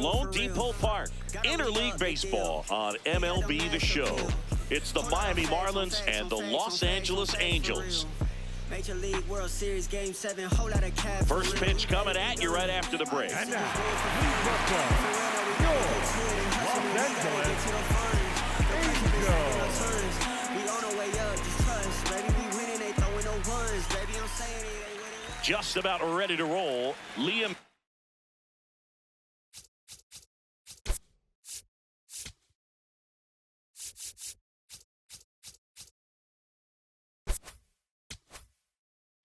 Lone Depot Park. Interleague baseball on MLB The Show. It's the Miami Marlins and the Los Angeles Angels. Major League World Series Game 7, whole lot of cash. First pitch coming at you right after the break. And now, your Los Angeles Angels. We on our way up, just trust. Baby, we winning, they throwing no ones. Baby, I'm saying it, they winning. Just about ready to roll. Liam.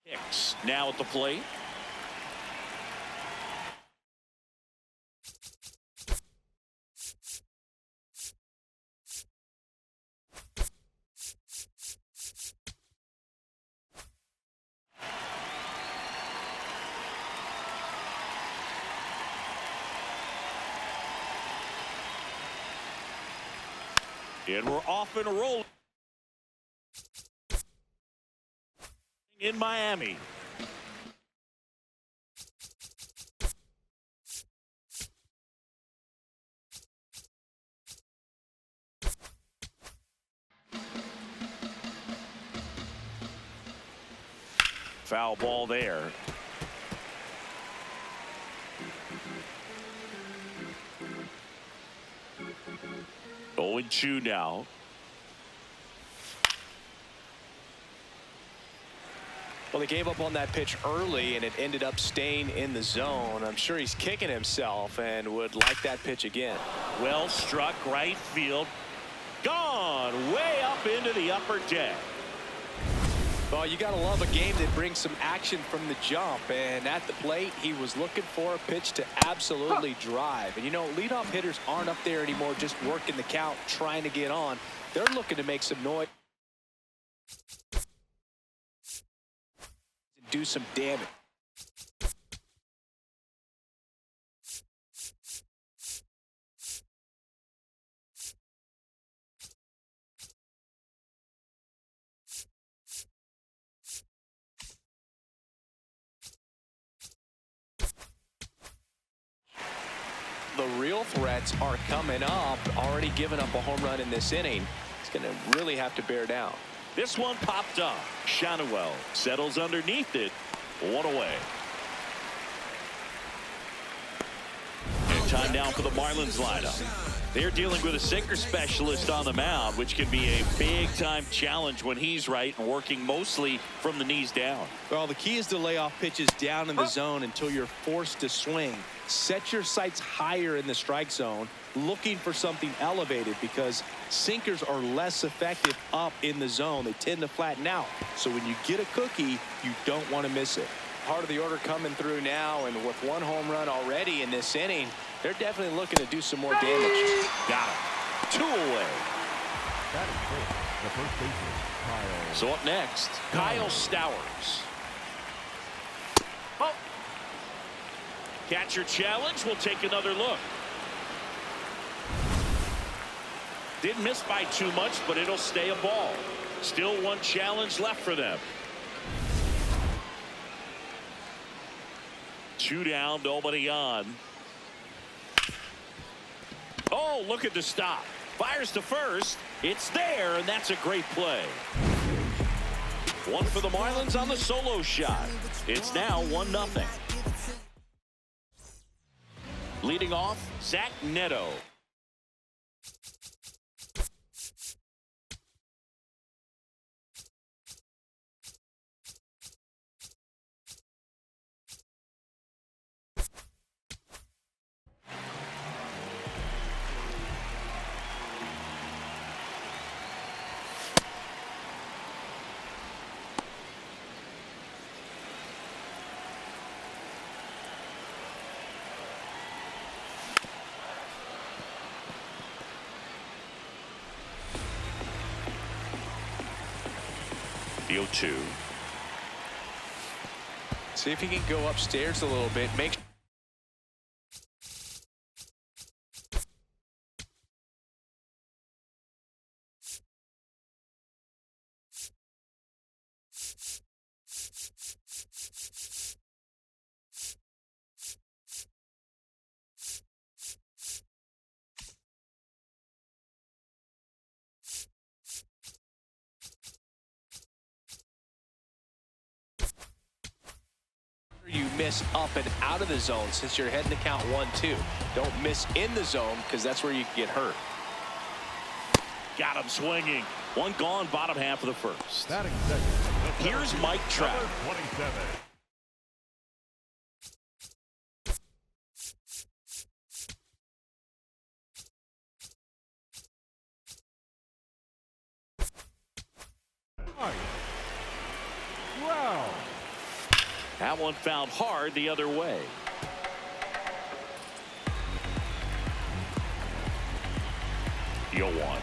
Hicks now at the plate. And we're off and rolling in Miami. Foul ball there. Oh, 0-2 now. Well, they gave up on that pitch early, and it ended up staying in the zone. I'm sure he's kicking himself and would like that pitch again. Well struck, right field. Gone way up into the upper deck. Well, you got to love a game that brings some action from the jump. And at the plate, he was looking for a pitch to absolutely drive. And, you know, leadoff hitters aren't up there anymore just working the count, trying to get on. They're looking to make some noise, do some damage. The real threats are coming up. Already given up a home run in this inning. He's going to really have to bear down. This one popped up. Shannawell settles underneath it. One away. And time now for the Marlins lineup. They're dealing with a sinker specialist on the mound, which can be a big-time challenge when he's right and working mostly from the knees down. Well, the key is to lay off pitches down in the zone until you're forced to swing. Set your sights higher in the strike zone, looking for something elevated, because sinkers are less effective up in the zone. They tend to flatten out. So when you get a cookie, you don't want to miss it. Part of the order coming through now, and with one home run already in this inning, they're definitely looking to do some more damage. Got it. 2 away. That is great. The first baseman, Kyle. So up next, Kyle Stowers. Oh. Catcher challenge. We'll take another look. Didn't miss by too much, but it'll stay a ball. Still one challenge left for them. 2 down, nobody on. Oh, look at the stop. Fires to first. It's there, and that's a great play. One for the Marlins on the solo shot. It's now 1-0. Leading off, Zach Neto. The 0-2. See if he can go upstairs a little bit. Make miss up and out of the zone since you're heading to count 1-2. Don't miss in the zone because that's where you can get hurt. Got him swinging. One gone, bottom half of the first. Batting second. Here's Mike Trout. Number 27. Wow. That one fouled hard the other way. Yo one.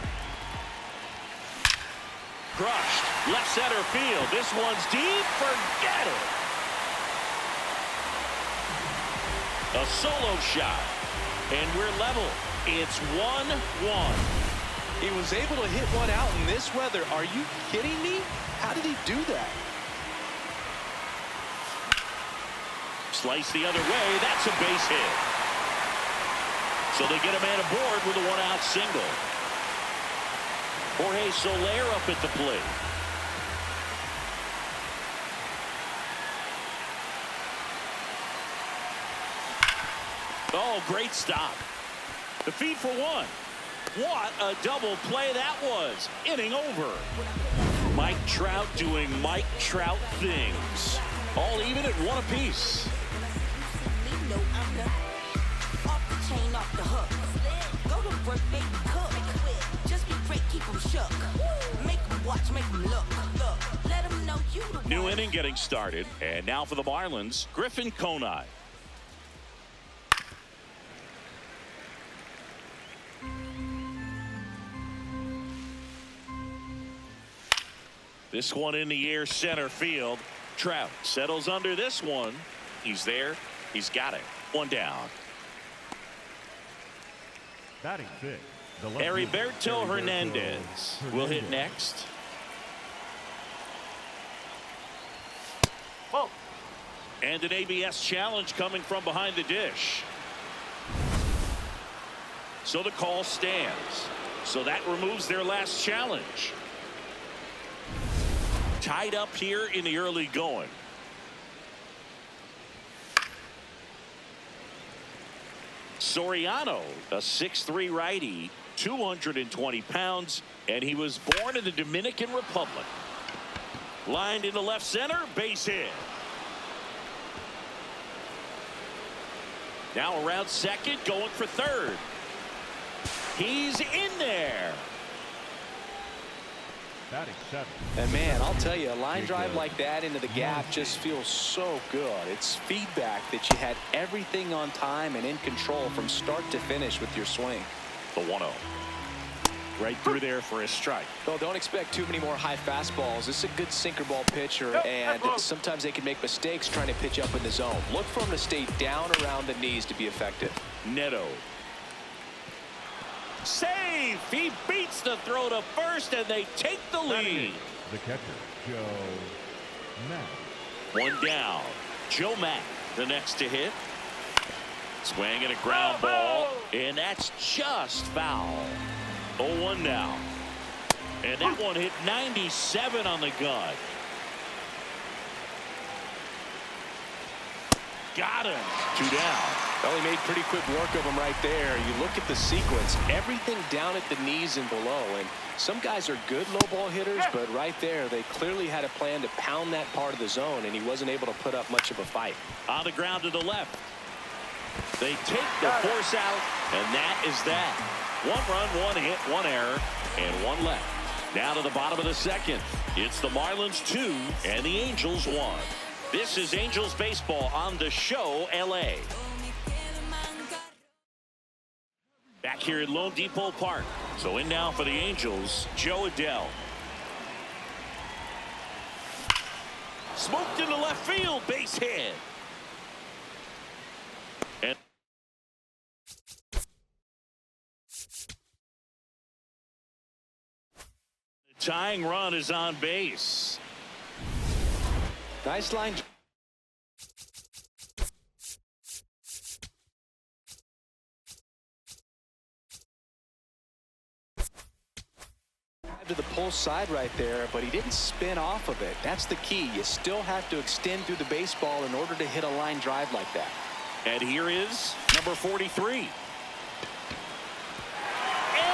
Crushed. Left center field. This one's deep. Forget it. A solo shot. And we're level. It's 1-1. He was able to hit one out in this weather. Are you kidding me? How did he do that? Slice the other way. That's a base hit. So they get a man aboard with a one-out single. Jorge Soler up at the plate. Oh, great stop. The feed for one. What a double play that was. Inning over. Mike Trout doing Mike Trout things. All even at one apiece. New inning getting started. And now for the Marlins, Griffin Conine. This one in the air, center field. Trout settles under this one. He's there. He's got it. One down. Batting six. Heriberto Hernandez will hit next. Whoa. And an ABS challenge coming from behind the dish. So the call stands. So that removes their last challenge. Tied up here in the early going. Soriano, a 6'3" righty, 220 pounds, and he was born in the Dominican Republic. Lined into left center, base hit. Now around second, going for third. He's in there. Batting seven. And man, I'll tell you, a line drive like that into the gap just feels so good. It's feedback that you had everything on time and in control from start to finish with your swing. The 1-0. Right through there for a strike. Well, don't expect too many more high fastballs. This is a good sinker ball pitcher, and sometimes they can make mistakes trying to pitch up in the zone. Look for him to stay down around the knees to be effective. Neto. Save! He beats the throw to first, and they take the lead. The catcher, Joe Mack. One down. Joe Mack, the next to hit. Swing and a ground ball, and that's just foul. 0-1 now. And that one hit 97 on the gun. Got him. 2 down. Well, he made pretty quick work of him right there. You look at the sequence, everything down at the knees and below. And some guys are good low ball hitters, but right there, they clearly had a plan to pound that part of the zone, and he wasn't able to put up much of a fight. On the ground to the left. They take the force out, and that is that. 1 run, 1 hit, 1 error, and 1 left. Now to the bottom of the second. It's the Marlins 2 and the Angels 1. This is Angels baseball on the show, LA. Back here at Lone Depot Park. So in now for the Angels, Joe Adell. Smoked into left field, base hit. And the tying run is on base. Nice line. To the pull side right there, but he didn't spin off of it. That's the key. You still have to extend through the baseball in order to hit a line drive like that. And here is number 43. And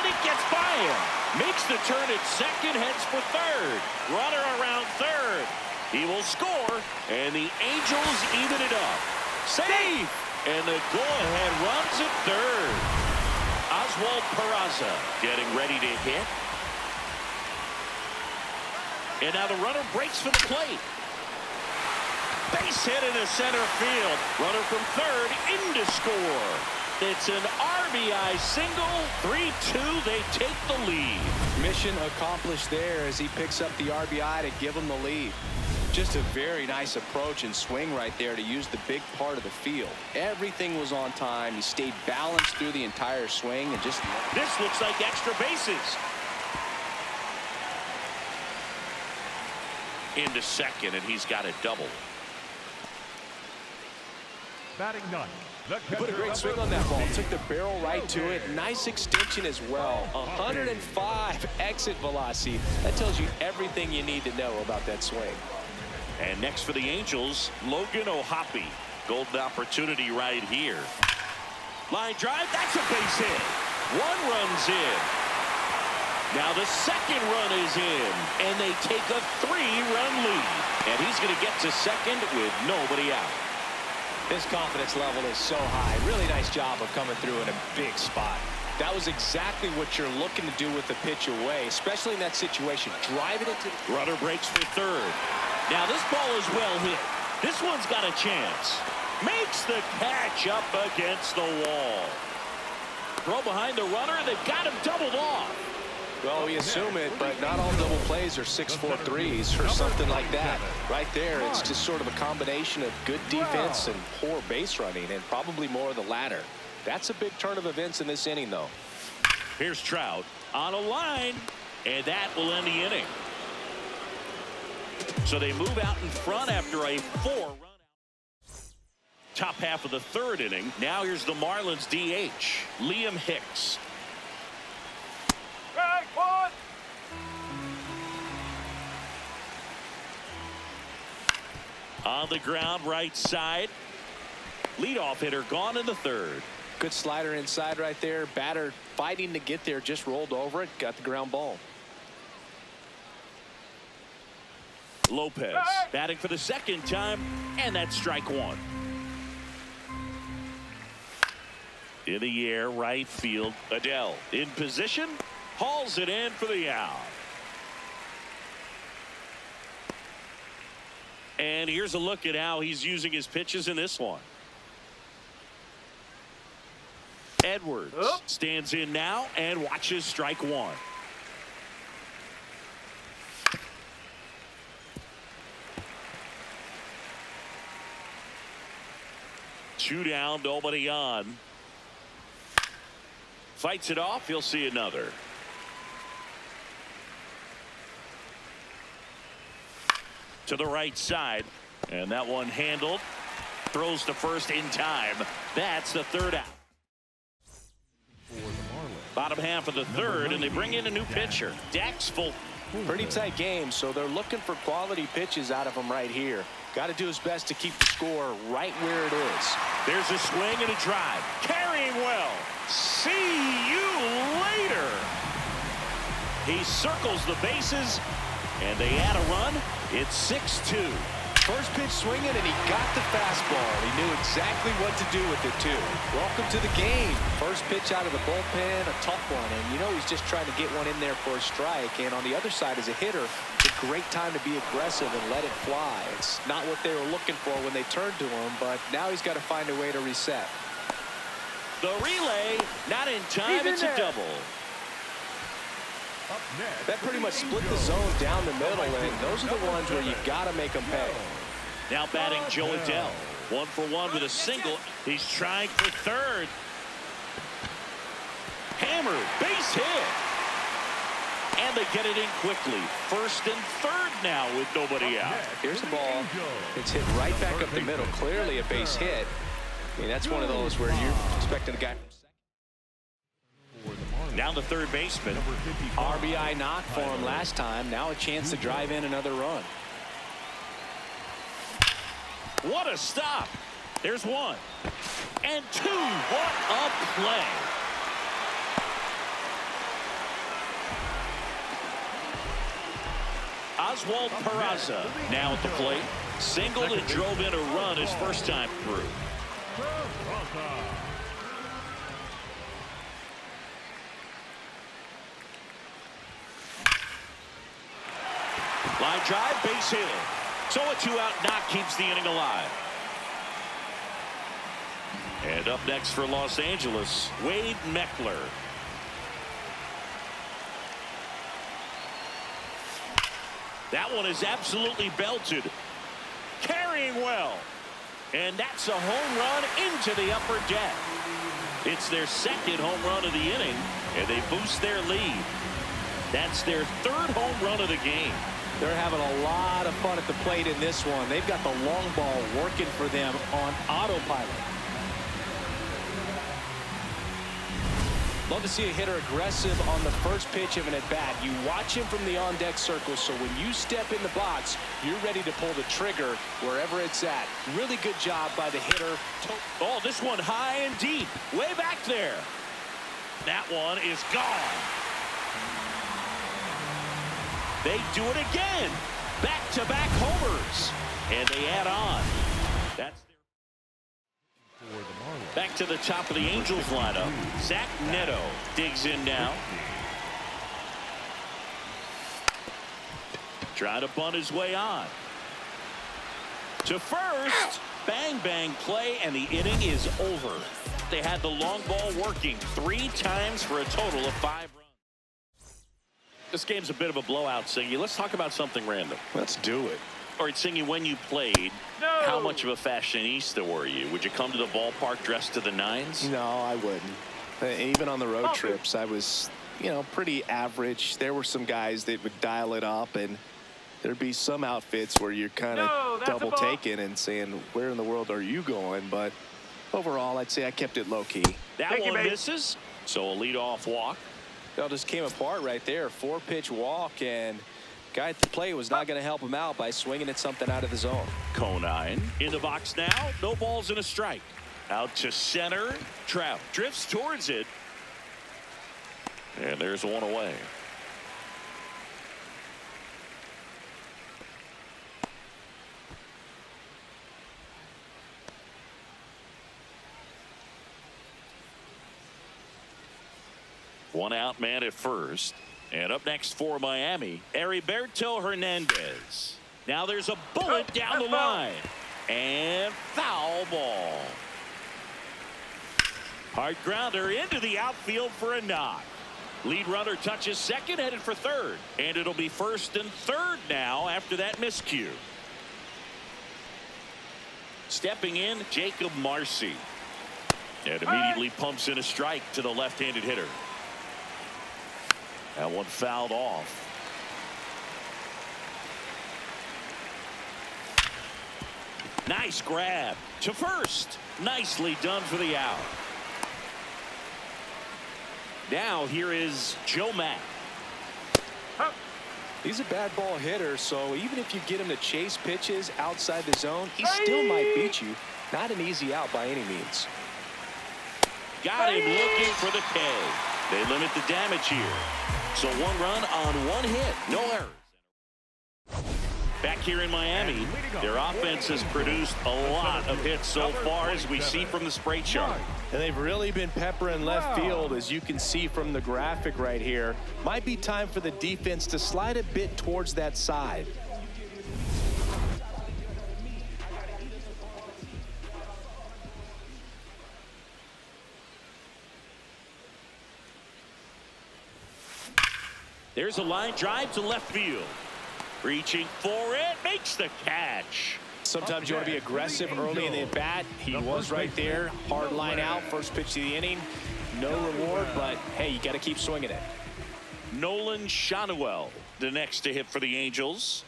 it gets by him. Makes the turn at second, heads for third. Runner around third. He will score, and the Angels even it up. Safe! And the go-ahead runs at third. Oswald Peraza getting ready to hit. And now the runner breaks for the plate. Base hit into center field. Runner from third in to score. It's an RBI single. 3-2. They take the lead. Mission accomplished there as he picks up the RBI to give him the lead. Just a very nice approach and swing right there to use the big part of the field. Everything was on time. He stayed balanced through the entire swing and just... This looks like extra bases. Into second, and he's got a double. Batting ninth. He put a great swing on that ball. Took the barrel right to it. Nice extension as well. 105 exit velocity. That tells you everything you need to know about that swing. And next for the Angels, Logan O'Hoppe. Golden opportunity right here. Line drive, that's a base hit. One run's in. Now the second run is in, and they take a 3-run lead. And he's going to get to second with nobody out. His confidence level is so high. Really nice job of coming through in a big spot. That was exactly what you're looking to do with the pitch away, especially in that situation. Driving it to... Runner breaks for third. Now this ball is well hit. This one's got a chance. Makes the catch up against the wall. Throw behind the runner. They've got him doubled off. Well, we assume it, but not all double plays are 6-4 threes or something like that. Right there, it's just sort of a combination of good defense and poor base running, and probably more of the latter. That's a big turn of events in this inning, though. Here's Trout on a line, and that will end the inning. So they move out in front after a 4-run out. Top half of the third inning. Now here's the Marlins DH, Liam Hicks. On the ground, right side. Leadoff hitter gone in the third. Good slider inside right there. Batter fighting to get there, just rolled over it, got the ground ball. Lopez batting for the second time, and that's strike one. In the air, right field. Adele in position, hauls it in for the out. And here's a look at how he's using his pitches in this one. Edwards stands in now and watches strike one. Two down, nobody on. Fights it off. He'll see another. To the right side, and that one handled. Throws to first in time. That's the third out. Bottom half of the third, and they bring in a new pitcher, Dax Fulton. Pretty tight game, so they're looking for quality pitches out of him right here. Got to do his best to keep the score right where it is. There's a swing and a drive. Carrying well. See you later. He circles the bases, and they add a run. It's 6-2. First pitch swinging, and he got the fastball. He knew exactly what to do with it, too. Welcome to the game. First pitch out of the bullpen, a tough one. And you know he's just trying to get one in there for a strike. And on the other side, as a hitter, it's a great time to be aggressive and let it fly. It's not what they were looking for when they turned to him, but now he's got to find a way to reset. The relay, not in time. It's a double. Next, That pretty much split the zone down the middle, and those are the ones where you got to make them pay. Now batting Joe Adele. 1 for 1 with a single. He's trying for third. Hammered, base hit. And they get it in quickly. First and third now with nobody out. Here's the ball. It's hit right back up the middle. Clearly a base hit. I mean, that's one of those where you're expecting a guy from second. Down to third baseman. RBI knock for him last time. Now a chance to drive in another run. What a stop. There's one. And two. What a play. Oswald Peraza now at the plate. Singled and drove in a run his first time through. Line drive, base hit. So a 2-out knock keeps the inning alive. And up next for Los Angeles, Wade Meckler. That one is absolutely belted. Carrying well. And that's a home run into the upper deck. It's their second home run of the inning, and they boost their lead. That's their third home run of the game. They're having a lot of fun at the plate in this one. They've got the long ball working for them on autopilot. Love to see a hitter aggressive on the first pitch of an at-bat. You watch him from the on-deck circle, so when you step in the box, you're ready to pull the trigger wherever it's at. Really good job by the hitter. Oh, this one high and deep, way back there. That one is gone. They do it again. Back-to-back homers. And they add on. That's back to the top of the Angels lineup. Zach Neto digs in now. Trying to bunt his way on. To first. Bang, bang play, and the inning is over. They had the long ball working 3 times for a total of 5 runs. This game's a bit of a blowout, Singy. Let's talk about something random. Let's do it. All right, Singy, when you played, how much of a fashionista were you? Would you come to the ballpark dressed to the nines? No, I wouldn't. Even on the road trips, I was, pretty average. There were some guys that would dial it up, and there'd be some outfits where you're kind of double taking and saying, where in the world are you going? But overall, I'd say I kept it low key. That one misses, so a leadoff walk. It all just came apart right there. 4-pitch walk, and guy at the plate was not going to help him out by swinging at something out of the zone. Conine in the box now. No balls and a strike. Out to center. Trout drifts towards it. And there's one away. One out man at first. And up next for Miami, Heriberto Hernandez. Now there's a bullet down the line. And foul ball. Hard grounder into the outfield for a knock. Lead runner touches second, headed for third. And it'll be first and third now after that miscue. Stepping in, Jacob Marcy. And immediately pumps in a strike to the left-handed hitter. That one fouled off. Nice grab to first. Nicely done for the out. Now here is Joe Mack. He's a bad ball hitter, so even if you get him to chase pitches outside the zone, he still might beat you. Not an easy out by any means. Got him looking for the K. They limit the damage here. So 1 run on 1 hit. No errors. Back here in Miami, their offense has produced a lot of hits so far, as we see from the spray chart. And they've really been peppering left field, as you can see from the graphic right here. Might be time for the defense to slide a bit towards that side. There's a line drive to left field. Reaching for it, makes the catch. Sometimes you want to be aggressive early in the at-bat. He was right there. Hard line out, first pitch of the inning. No reward, but hey, you got to keep swinging it. Nolan Shanuel, the next to hit for the Angels.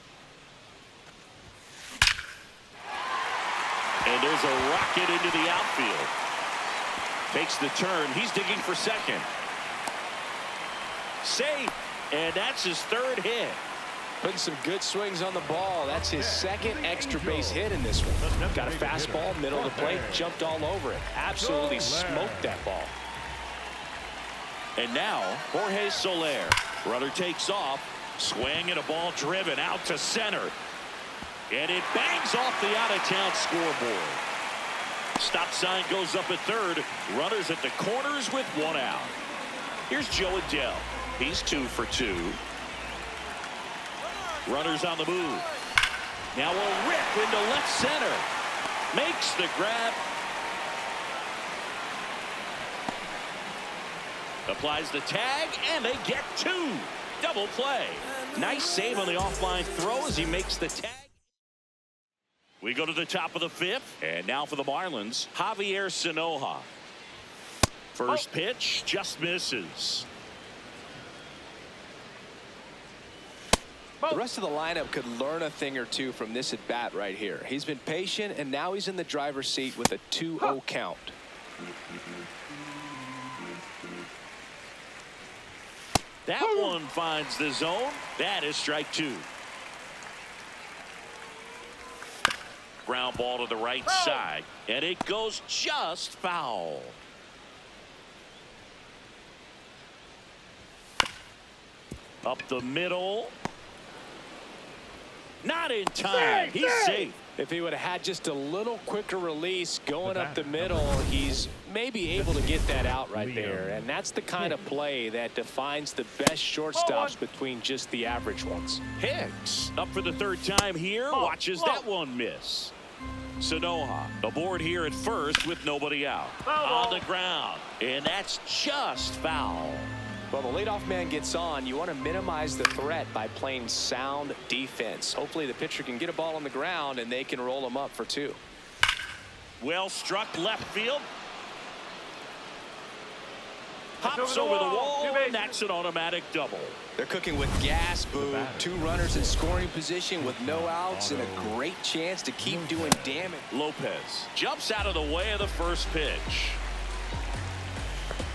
And there's a rocket into the outfield. Takes the turn. He's digging for second. Safe. And that's his third hit. Putting some good swings on the ball. That's his second extra base hit in this one. Got a fastball, middle of the plate, jumped all over it. Absolutely smoked that ball. And now, Jorge Soler. Runner takes off. Swing and a ball driven out to center. And it bangs off the out-of-town scoreboard. Stop sign goes up at third. Runners at the corners with one out. Here's Joe Adele. He's 2 for 2. Runners on the move. Now a rip into left center. Makes the grab. Applies the tag, and they get 2. Double play. Nice save on the offline throw as he makes the tag. We go to the top of the 5th, and now for the Marlins, Javier Sanoja. First pitch just misses. The rest of the lineup could learn a thing or two from this at bat right here. He's been patient, and now he's in the driver's seat with a 2-0 count. That one finds the zone. That is strike 2. Ground ball to the right side, and it goes just foul. Up the middle. Not in time. He's safe. If he would have had just a little quicker release going up the middle, he's maybe able to get that out right there. And that's the kind of play that defines the best shortstops between just the average ones. Hicks up for the third time here. Watches that one miss. Sanoja aboard here at first with nobody out. On the ground. And that's just foul. Well, the leadoff man gets on. You want to minimize the threat by playing sound defense. Hopefully the pitcher can get a ball on the ground and they can roll him up for 2. Well struck left field. Hops over the wall, and that's an automatic double. They're cooking with gas, Boo. 2 runners in scoring position with no outs and a great chance to keep doing damage. Lopez jumps out of the way of the first pitch.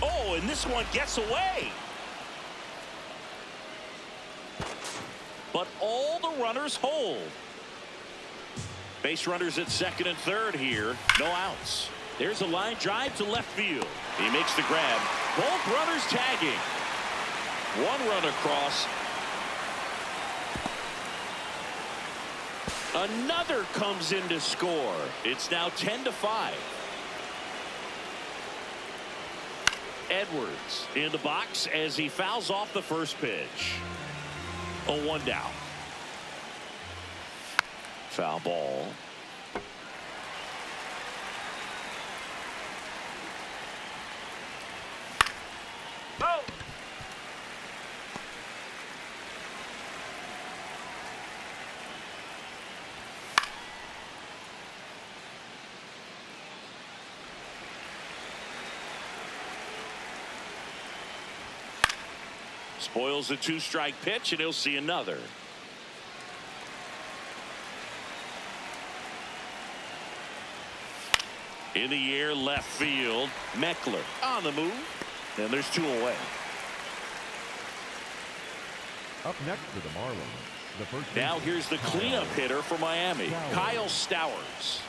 Oh, and this one gets away. But all the runners hold. Base runners at second and third here. No outs. There's a line drive to left field. He makes the grab. Both runners tagging. One run across. Another comes in to score. It's now 10-5. Edwards in the box as he fouls off the first pitch. 0-1 down. Foul ball. Spoils a 2-strike pitch, and he'll see another. In the air, left field. Meckler on the move, and there's 2 away. Up next for the Marlins, the first. Now here's the cleanup hitter for Miami, Kyle Stowers.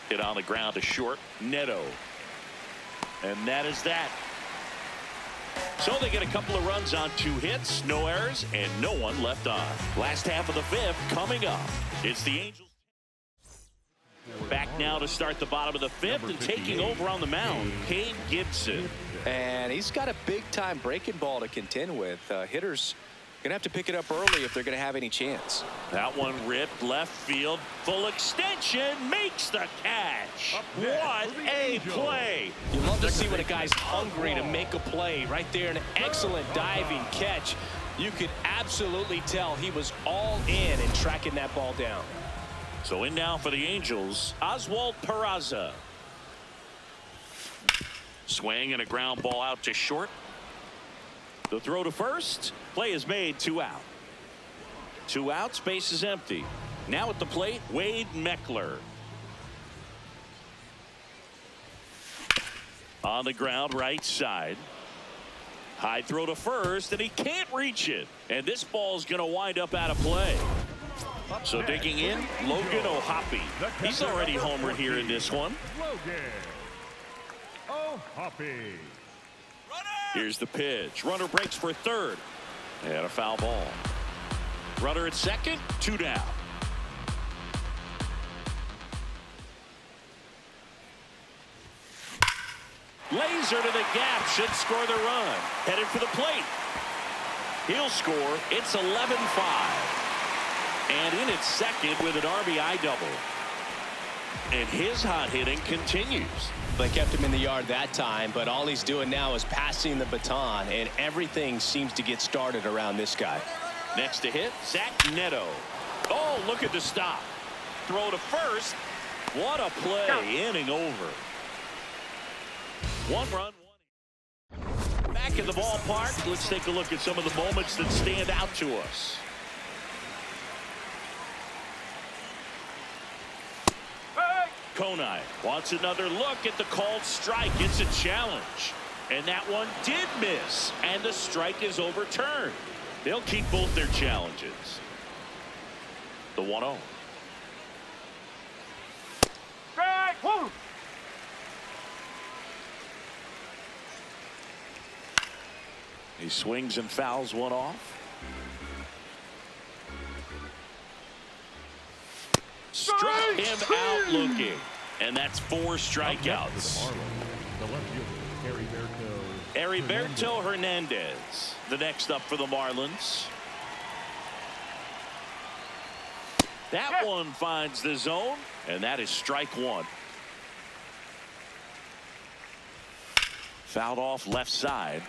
Hit on the ground to short. Neto. And that is that. So they get a couple of runs on 2 hits, no errors, and no one left on. Last half of the 5th coming up. It's the Angels. Back now to start the bottom of the 5th, and taking over on the mound, Cade Gibson. And he's got a big-time breaking ball to contend with. Hitters going to have to pick it up early if they're going to have any chance. That one ripped left field. Full extension. Makes the catch. What a play. You love to see when a guy's hungry to make a play. Right there, an excellent diving catch. You could absolutely tell he was all in tracking that ball down. So in now for the Angels, Oswald Peraza. Swing and a ground ball out to short. The throw to first. Play is made. 2 out. 2 outs. Base is empty. Now at the plate, Wade Meckler. On the ground, right side. High throw to first, and he can't reach it. And this ball's going to wind up out of play. So digging in, Logan O'Hoppe. He's already homered here in this one. Logan O'Hoppe. Here's the pitch. Runner breaks for third. And a foul ball. Runner at second, 2 down. Laser to the gap, should score the run. Headed for the plate. He'll score. It's 11-5. And in its second with an RBI double. And his hot hitting continues. They kept him in the yard that time, but all he's doing now is passing the baton, and everything seems to get started around this guy. Next to hit, Zach Neto. Oh, look at the stop. Throw to first. What a play. Inning over. 1 run, 1. Back in the ballpark, let's take a look at some of the moments that stand out to us. Konai wants another look at the called strike. It's a challenge. And that one did miss. And the strike is overturned. They'll keep both their challenges. The 1-0. He swings and fouls one off. Struck him out looking. And that's 4 strikeouts. The left fielder, Heriberto Hernandez, the next up for the Marlins. That one finds the zone, and that is strike 1. Fouled off left side.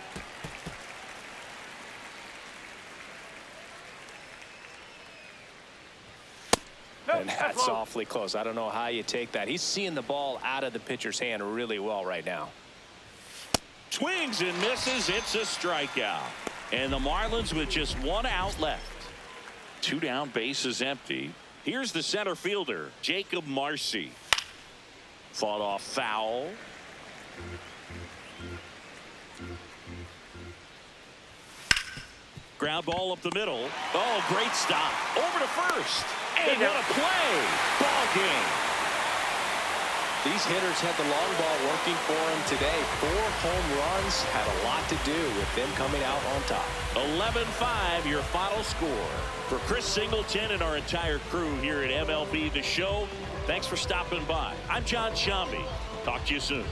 And that's awfully close. I don't know how you take that. He's seeing the ball out of the pitcher's hand really well right now. Swings and misses. It's a strikeout. And the Marlins with just 1 out left. 2 down, bases empty. Here's the center fielder, Jacob Marcy. Fought off foul. Ground ball up the middle. Oh, great stop. Over to first. And what a play. Ball game. These hitters had the long ball working for them today. 4 home runs had a lot to do with them coming out on top. 11-5, your final score. For Chris Singleton and our entire crew here at MLB The Show, thanks for stopping by. I'm John Shambi. Talk to you soon.